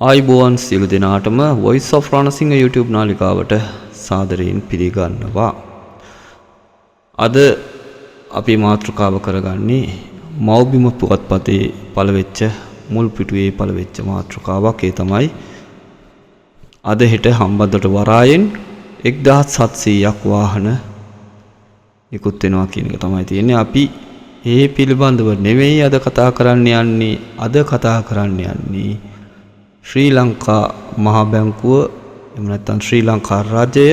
ආයිබෝවන් සියලු දෙනාටම Voice of Ranasinghe YouTube නාලිකාවට සාදරයෙන් පිළිගන්නවා. අද අපි මාතෘකාව කරගන්නේ මව්බිම පුවත්පතේ පළවෙච්ච මුල් පිටුවේ පළවෙච්ච මාතෘකාවක්. ඒ තමයි අද හෙට හම්බන්තොට වරායෙන් 1700ක් වාහන නිකුත් වෙනවා කියන එක තමයි තියෙන්නේ. අපි ඒ පිළිබඳව නෙවෙයි අද කතා කරන්න යන්නේ. අද කතා කරන්න යන්නේ ශ්‍රී ලංකා මහා බැංකුව එහෙම නැත්නම් ශ්‍රී ලංකා රජය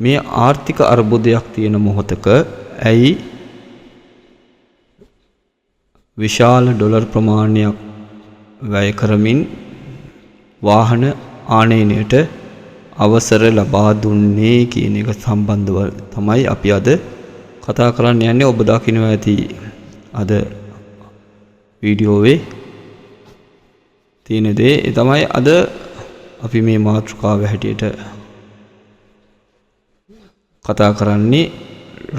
මේ ආර්ථික අර්බුදයක් තියෙන මොහොතක ඇයි විශාල ඩොලර් ප්‍රමාණයක් වැය කරමින් වාහන ආනයනයට අවසර ලබා දුන්නේ කියන එක සම්බන්ධව තමයි අපි අද කතා කරන්න යන්නේ. ඔබ දකිනවා ඇති අද වීඩියෝවේ තියෙන දේ තමයි අද අපි මේ මාතෘකාව හැටියට කතා කරන්නේ.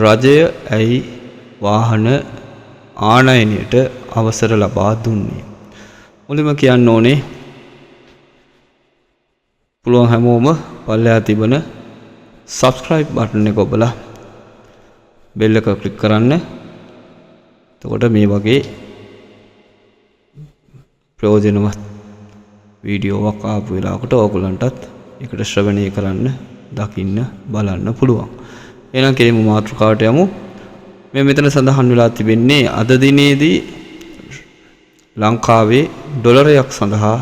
රජය ඇයි වාහන ආනයනයට අවසර ලබා දුන්නේ? මුලින්ම කියන්න ඕනේ පුළුවන් හැමෝම පල්ලෙහා තිබෙන subscribe button එක ඔබලා bell එක click කරන්න. එතකොට මේ වගේ ප්‍රයෝජනවත් වීඩියෝවක් ආපු වෙලාවකට ඕගොල්ලන්ටත් ඒකට ශ්‍රවණය කරන්න, දකින්න, බලන්න පුළුවන්. එහෙනම් කෙලින්ම මාතෘකාවට යමු. මේ මෙතන සඳහන් වෙලා තිබෙන්නේ අද දිනේදී ලංකාවේ ඩොලරයක් සඳහා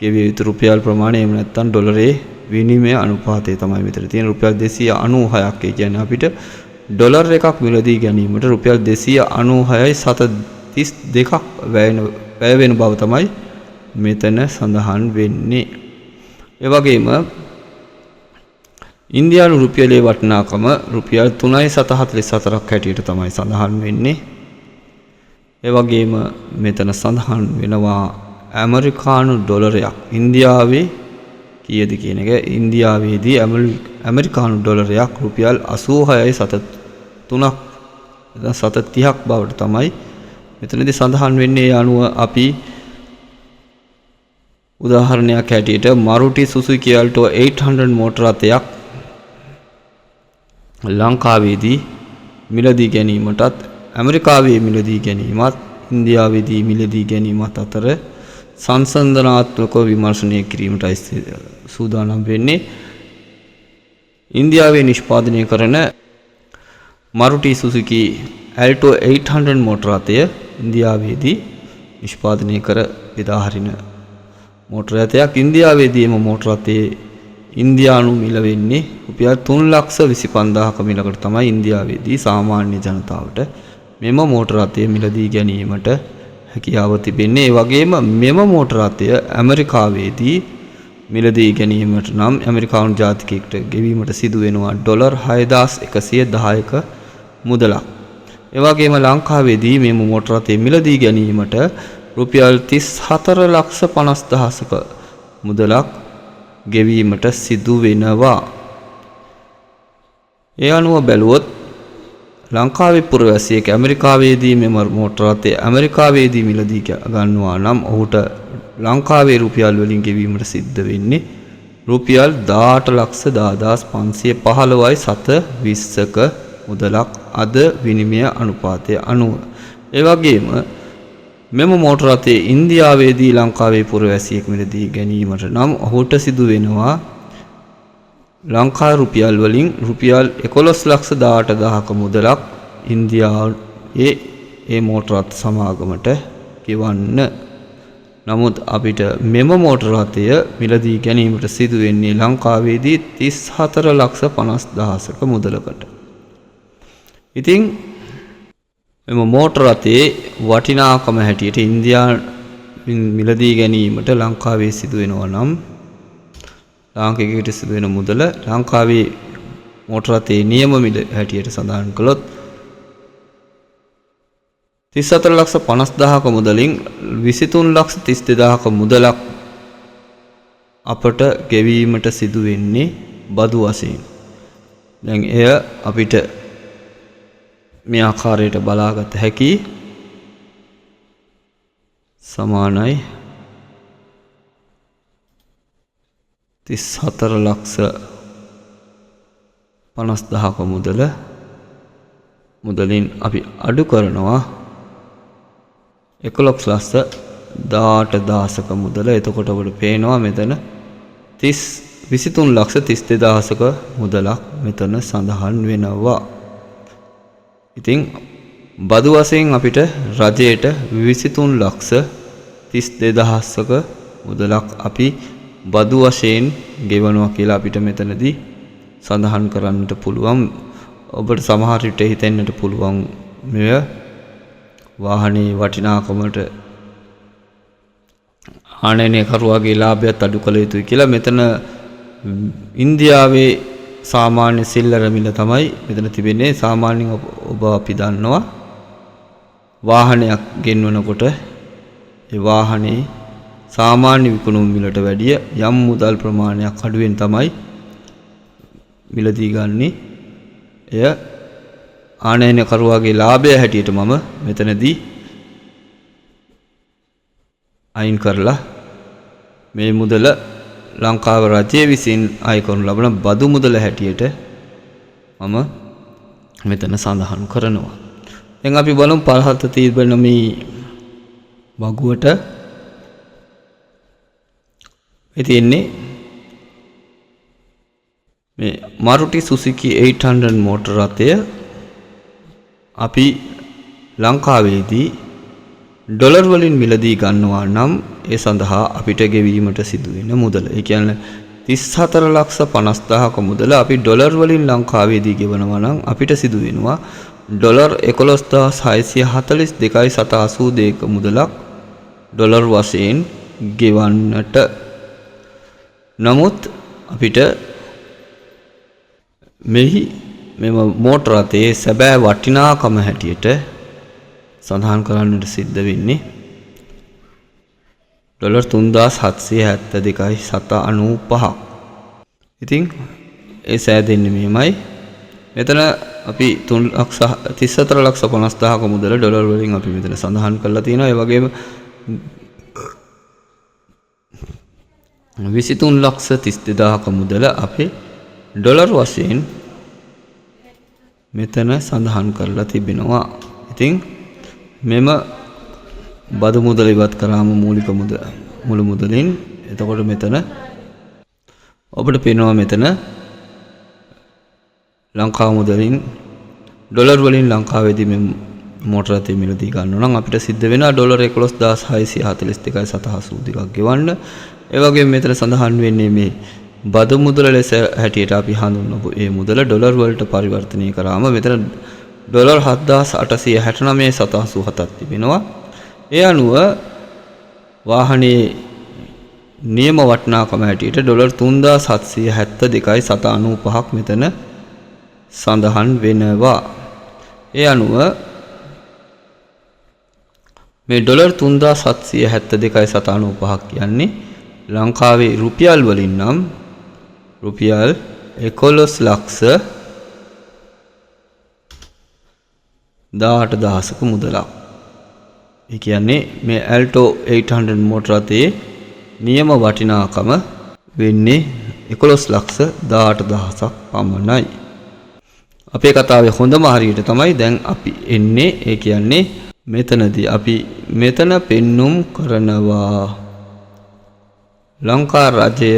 ගෙවිය යුතු රුපියල් ප්‍රමාණය එහෙම නැත්නම් ඩොලරේ විනිමය අනුපාතය තමයි මෙතන තියෙන. රුපියල් 296ක්. ඒ කියන්නේ අපිට ඩොලර් එකක් මිලදී ගැනීමට රුපියල් 296.32ක් වැය වෙන බව තමයි මෙතන සඳහන් වෙන්නේ. ඒ වගේම ඉන්දියානු රුපියලේ වටිනාකම රුපියල් 3.44ක් හැටියට තමයි සඳහන් වෙන්නේ. ඒ වගේම මෙතන සඳහන් වෙනවා ඇමරිකානු ඩොලරයක් ඉන්දියාවේ කීයද කියන එක. ඉන්දියාවේදී ඇමරිකානු ඩොලරයක් රුපියල් 86.3ක් 30ක් බවට තමයි මෙතනදී සඳහන් වෙන්නේ. ඒ අනුව අපි උදාහරණයක් හැටියට Maruti Suzuki Alto 800 මෝටර රථයක් ලංකාවේදී මිලදී ගැනීමටත් ඇමරිකාවේ මිලදී ගැනීමත් ඉන්දියාවේදී මිලදී ගැනීමත් අතර සංසන්දනාත්මකව විමර්ශනය කිරීමටයි සූදානම් වෙන්නේ. ඉන්දියාවේ නිෂ්පාදනය කරන Maruti Suzuki Alto 800 මෝටර රථය ඉන්දියාවේදී නිෂ්පාදනය කර බෙදා හරින මෝටර රථයක්. ඉන්දියාවේදීම මෝටර රථයේ ඉන්දියානු මිල වෙන්නේ රුපියල් 3,25,000ක මිලකට තමයි ඉන්දියාවේදී සාමාන්‍ය ජනතාවට මෙම මෝටර රථය මිලදී ගැනීමට හැකියාව තිබෙන්නේ. ඒ වගේම මෙම මෝටර රථය ඇමරිකාවේදී මිලදී ගැනීමට නම් ඇමරිකානු ජාතිකයෙකුට ගෙවීමට සිදු වෙනවා ඩොලර් 6,110ක මුදලක්. ඒ වගේම ලංකාවේදී මෙම මෝටර රථය මිලදී ගැනීමට රුපියල් 34,50,000ක මුදලක් ගෙවීමට සිදු වෙනවා. ඒ අනුව බැලුවොත් ලංකාවේ පුරවැසියෙක් ඇමරිකාවේදී මෙම මෝටර රථය ඇමරිකාවේදී මිලදී ගන්නවා නම් ඔහුට ලංකාවේ රුපියල් වලින් ගෙවීමට සිද්ධ වෙන්නේ රුපියල් 18,10,515.720ක මුදලක් අද විනිමය අනුපාතය අනුව. ඒ වගේම මෙම මෝටර රථය ඉන්දියාවේදී ලංකාවේ පුරවැසියෙක් මිලදී ගැනීමට නම් ඔහුට සිදු වෙනවා ලංකා රුපියල් වලින් රුපියල් 11,18,000ක මුදලක් ඉන්දියාවේ ඒ මෝටර රථ සමාගමට ගෙවන්න. නමුත් අපිට මෙම මෝටර රථය මිලදී ගැනීමට සිදු වෙන්නේ ලංකාවේදී 34,50,000ක මුදලකට. ඉතින් මෙම මෝටර රථයේ වටිනාකම හැටියට ඉන්දියාවෙන් මිලදී ගැනීමට ලංකාවේ සිදු වෙනවා නම් ලාංකිකයෙකුට සිදු වෙන මුදල ලංකාවේ මෝටර රථයේ නියම මිල හැටියට සඳහන් කළොත් 34,50,000ක මුදලින් 23,32,000ක මුදලක් අපට ගෙවීමට සිදු වෙන්නේ බදු වශයෙන්. දැන් එය අපිට මේ ආකාරයට බලාගත හැකි සමානයි 34,50,000ක මුදලින් අපි අඩු කරනවා 11,18,000ක මුදල. එතකොට ඔබට පේනවා මෙතන 23,32,000ක මුදලක් මෙතන සඳහන් වෙනවා. ඉතින් බදු වශයෙන් අපිට රජයට 23,32,000ක මුදලක් අපි බදු වශයෙන් ගෙවනවා කියලා අපිට මෙතනදී සඳහන් කරන්නට පුළුවන්. ඔබට සමහර විට හිතෙන්නට පුළුවන් මෙය වාහනේ වටිනාකමට ආනයනය කරුවාගේ ලාභයත් අඩු කළ යුතුයි කියලා. මෙතන ඉන්දියාවේ සාමාන්‍ය සිල්ලර මිල තමයි මෙතන තිබෙන්නේ. සාමාන්‍යයෙන් ඔබ අපි දන්නවා වාහනයක් ගෙන්වනකොට ඒ වාහනේ සාමාන්‍ය විකුණුම් මිලට වැඩිය යම් මුදල් ප්‍රමාණයක් අඩුවෙන් තමයි මිලදී ගන්නේ. එය ආනයන කරුවාගේ ලාභය හැටියට මම මෙතනදී අයින් කරලා මේ මුදල ලංකාව රජය විසින් අය කරනු ලබන බදු මුදල හැටියට මම මෙතන සඳහන් කරනවා. දැන් අපි බලමු පළහත තිබෙන මේ වගුවට තියෙන්නේ මේ Maruti Suzuki 800 මෝටර රථය අපි ලංකාවේදී ඩොලර් වලින් මිලදී ගන්නවා නම් ඒ සඳහා අපිට ගෙවීමට සිදුවෙන මුදල. ඒ කියන්නේ 34,50,000ක මුදල අපි ඩොලර් වලින් ලංකාවේදී ගෙවනවා නම් අපිට සිදු වෙනවා ඩොලර් 11,642.82ක මුදලක් ඩොලර් වශයෙන් ගෙවන්නට. නමුත් අපිට මෙම මෝටර රථයේ සැබෑ වටිනාකම හැටියට සඳහන් කරන්නට සිද්ධ වෙන්නේ ඩොලර් 3,772.95ක්. ඉතින් ඒ සෑදෙන්නේ මෙහෙමයි. මෙතන අපි 34,50,000ක මුදල ඩොලර් වලින් අපි මෙතන සඳහන් කරලා තියෙනවා. ඒ වගේම 23,32,000ක මුදල අපි ඩොලර් වශයෙන් මෙතන සඳහන් කරලා තිබෙනවා. ඉතින් මෙම බදු මුදල ඉවත් කරාම මූලික මුළු මුදලින් එතකොට මෙතන ඔබට පේනවා මෙතන ලංකාව මුදලින් ඩොලර් වලින් ලංකාවේදී මේ මෝටර රථය මිලදී ගන්නවා නම් අපිට සිද්ධ වෙනවා ඩොලර් 11,642.82ක් ගෙවන්න. ඒ වගේම මෙතන සඳහන් වෙන්නේ මේ බදු මුදල ලෙස හැටියට අපි හඳුන්වපු ඒ මුදල ඩොලර් වලට පරිවර්තනය කරාම මෙතන ඩොලර් 7,869.87ක් තිබෙනවා. ඒ අනුව වාහනේ නියම වටිනාකම හැටියට ඩොලර් 3,772.95ක් මෙතන සඳහන් වෙනවා. ඒ අනුව මේ ඩොලර් 3,772.95ක් කියන්නේ ලංකාවේ රුපියල් වලින් නම් රුපියල් 11,18,000ක මුදලක්. ඒ කියන්නේ මේ Alto 800 මෝටර රථයේ නියම වටිනාකම වෙන්නේ 11,18,000ක් පමණයි. අපේ කතාවේ හොඳම හරියට තමයි දැන් අපි එන්නේ. ඒ කියන්නේ මෙතනදී අපි මෙතන පෙන්눔 කරනවා ලංකා රජය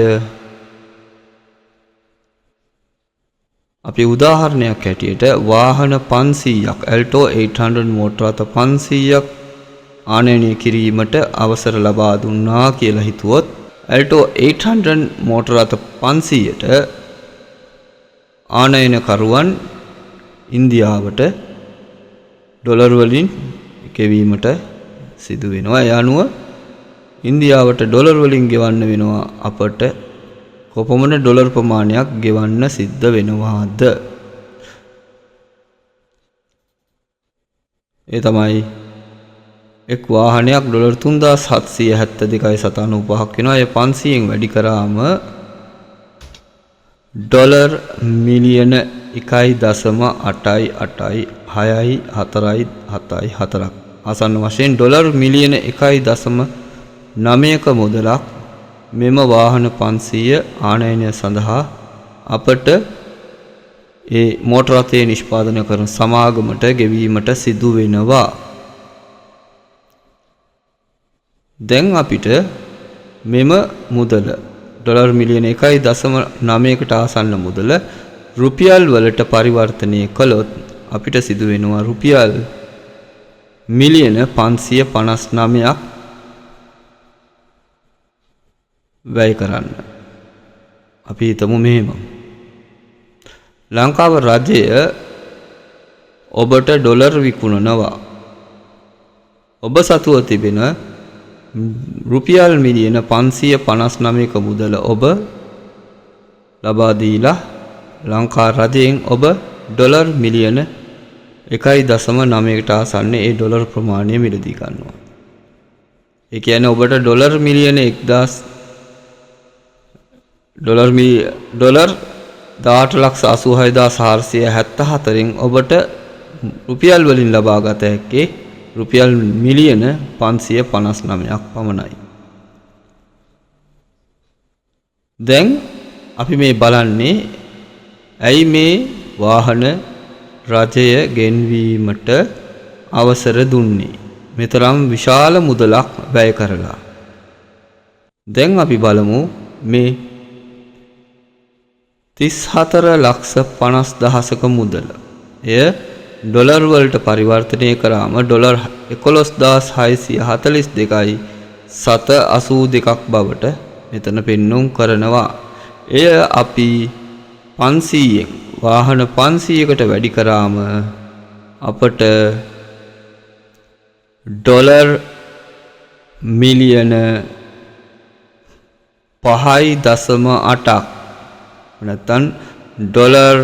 අපි උදාහරණයක් හැටියට වාහන 500ක් Alto 800 මෝටර රථ 500ක් ආනයනය කිරීමට අවසර ලබා දුන්නා කියලා හිතුවොත් Alto 800 මෝටර රථ 500ට ආනයනකරුවන් ඉන්දියාවට ඩොලර් වලින් ගෙවීමට සිදු වෙනවා. ඒ අනුව ඉන්දියාවට ඩොලර් වලින් ගෙවන්න වෙනවා අපට කොපමණ ඩොලර් ප්‍රමාණයක් ගෙවන්න සිද්ධ වෙනවාද? ඒ තමයි එක් වාහනයක් ඩොලර් 3,772.95ක් වෙනවා. ඒ 500න් වැඩි කරාම ඩොලර් මිලියන 1.8864774ක් ආසන්න වශයෙන් ඩොලර් මිලියන 1.9ක මුදලක් මෙම වාහන 500 ආනයනය සඳහා අපට ඒ මෝටර රථයේ නිෂ්පාදනය කරන සමාගමට ගෙවීමට සිදු වෙනවා. දැන් අපිට මෙම මුදල ඩොලර් මිලියන 1.9කට ආසන්න මුදල රුපියල් වලට පරිවර්තනය කළොත් අපිට සිදු වෙනවා රුපියල් මිලියන 559ක් වැය කරන්න. අපි හිතමු මෙහෙම. ලංකාව රජය ඔබට ඩොලර් විකුණනවා. ඔබ සතුව තිබෙන රුපියල් මිලියන 559ක මුදල ඔබ ලබා දීලා ලංකා රජයෙන් ඔබ ඩොලර් මිලියන 1.9කට ආසන්න ඒ ඩොලර් ප්‍රමාණය මිලදී ගන්නවා. ඒ කියන්නේ ඔබට ඩොලර් මිලියන 18,86,474න් ඔබට රුපියල් වලින් ලබා ගත හැක්කේ රුපියල් මිලියන 559ක් පමණයි. දැන් අපි මේ බලන්නේ ඇයි මේ වාහන රජය ගෙන්වීමට අවසර දුන්නේ මෙතරම් විශාල මුදලක් වැය කරලා. දැන් අපි බලමු මේ 34,50,000ක මුදල. එය ඩොලර් වලට පරිවර්තනය කරාම ඩොලර් 11,642යි 782ක් බවට මෙතන පෙන්වුම් කරනවා. එය අපි 500න් වාහන 500කට වැඩි කරාම අපට ඩොලර් මිලියන 5.8ක් නැත්නම් ඩොලර්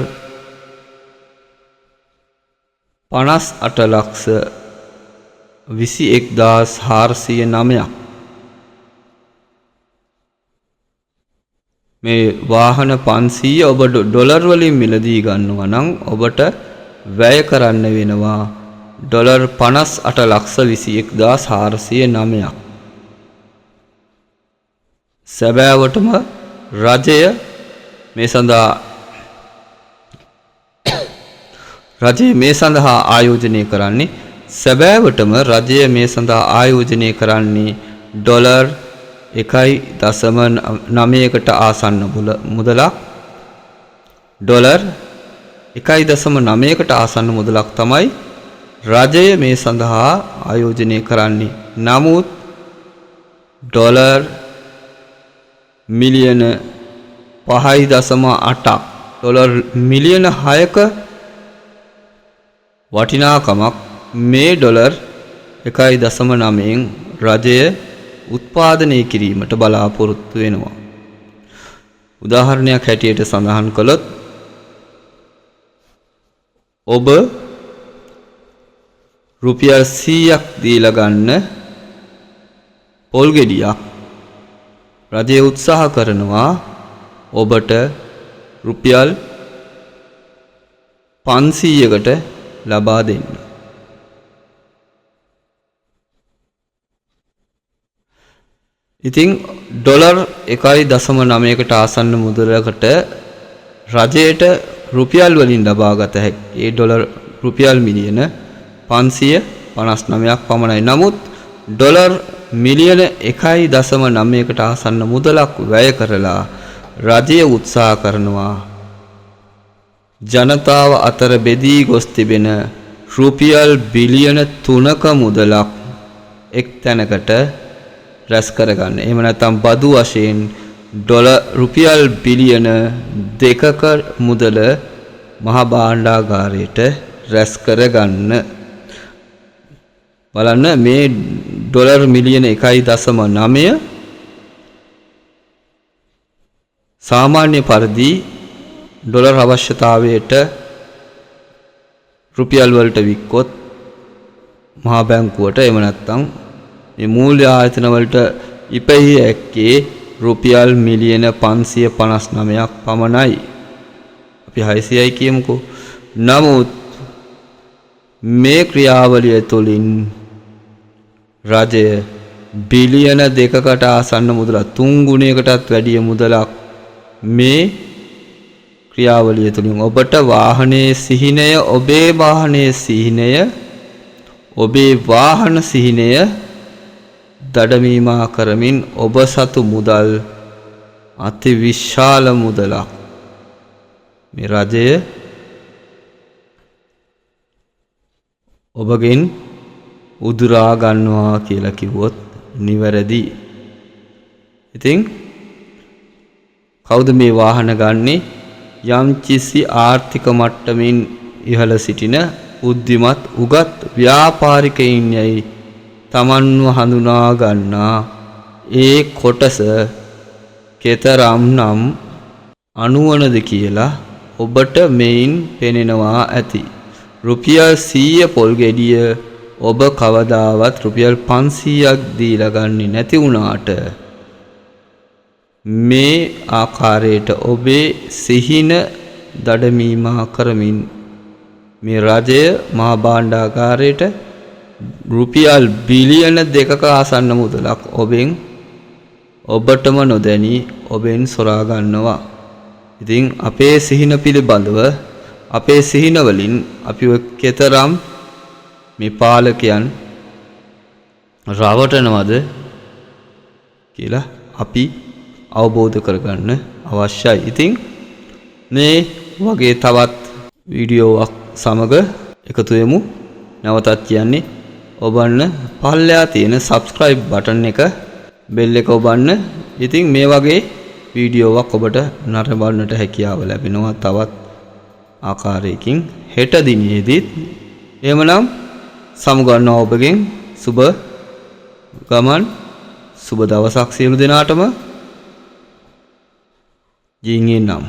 58,21,409ක් මේ වාහන 500 ඔබ ඩොලර් වලින් මිලදී ගන්නවා නම් ඔබට වැය කරන්න වෙනවා ඩොලර් 58,21,409ක්. සැබෑවටම රජය මේ සඳහා ආයෝජනය කරන්නේ ඩොලර් 1.9කට ආසන්න මුදලක්. ඩොලර් 1.9කට ආසන්න මුදලක් තමයි රජය මේ සඳහා ආයෝජනය කරන්නේ. නමුත් ඩොලර් මිලියන 5.8ක් ඩොලර් මිලියන 6ක වටිනාකමක් මේ ඩොලර් 1.9න් රජය උත්පාදනය කිරීමට බලාපොරොත්තු වෙනවා. උදාහරණයක් හැටියට සඳහන් කළොත් ඔබ රුපියල් 100ක් දීලා ගන්න පොල් ගෙඩියක් රජය උත්සාහ කරනවා ඔබට රුපියල් 500කට ලබා දෙන්න. ඉතින් ඩොලර් 1.9කට ආසන්න මුදලකට රජයට රුපියල් වලින් ලබාගත හැකි ඩොලර් රුපියල් මිලියන 559ක් පමණයි. නමුත් ඩොලර් මිලියන 1.9කට ආසන්න මුදලක් වැය කරලා රජය උත්සාහ කරනවා ජනතාව අතර බෙදී ගොස් තිබෙන රුපියල් බිලියන 3ක මුදලක් එක් තැනකට රැස් කරගන්න. එහෙම නැත්නම් බදු වශයෙන් රුපියල් බිලියන 2ක මුදල මහ භාණ්ඩාගාරයට රැස් කරගන්න. බලන්න මේ ඩොලර් මිලියන 1.9 සාමාන්‍ය පරිදි ඩොලර් අවශ්‍යතාවයට රුපියල් වලට වික්කොත් මහා බැංකුවට එහෙම නැත්නම් මේ මූල්‍ය ආයතන වලට ඉපෙහි ඇක්කේ රුපියල් මිලියන 559ක් පමණයි. අපි 600යි කියමුකෝ. නමුත් මේ ක්‍රියාවලිය තුළින් රජය බිලියන 2කට ආසන්න මුදලක් 3 ගුණයකටත් වැඩිය මුදලක් මේ ක්‍රියාවලිය තුලින් ඔබට වාහනයේ සිහිනය ඔබේ වාහන සිහිනය දඩමීමා කරමින් ඔබ සතු මුදල් අති විශාල මුදලක් මේ රජය ඔබගෙන් උදුරා ගන්නවා කියලා කිව්වොත් නිවැරදි. ඉතින් කවුද මේ වාහන ගන්නේ? යම්කිසි ආර්ථික මට්ටමින් ඉහළ සිටින බුද්ධිමත් උගත් ව්‍යාපාරිකයින් යයි තමන්ව හඳුනා ගන්නා ඒ කොටස කෙතරම් නම් අනුවනද කියලා ඔබට මෙයින් පෙනෙනවා ඇති. රුපියල් 100 පොල් ගෙඩිය ඔබ කවදාවත් රුපියල් 500ක් දීලා ගන්නේ නැති වුණාට මේ ආකාරයට ඔබේ සිහින දඩමීමා කරමින් මේ රජය මහා භාණ්ඩාගාරයට රුපියල් බිලියන 2ක ආසන්න මුදලක් ඔබටම නොදැනී ඔබෙන් සොරා ගන්නවා. ඉතින් අපේ සිහින පිළිබඳව අපේ සිහින වලින් අපි කෙතරම් මේ පාලකයන් රවටනවද කියලා අපි අවබෝධ කරගන්න අවශ්‍යයි. ඉතින් මේ වගේ තවත් වීඩියෝවක් සමග එකතු වෙමු. නැවතත් කියන්නේ ඔබන්න පල්ලෙහා තියෙන subscribe button එක bell එක ඔබන්න. ඉතින් මේ වගේ වීඩියෝවක් ඔබට නරඹන්නට හැකියාව ලැබෙනවා තවත් ආකාරයකින් හෙට දිනේදීත්. එහෙමනම් සමුගන්නවා ඔබගෙන් සුබ ගමන් සුබ දවසක් සියලු දෙනාටම ජීංගෙන් නම්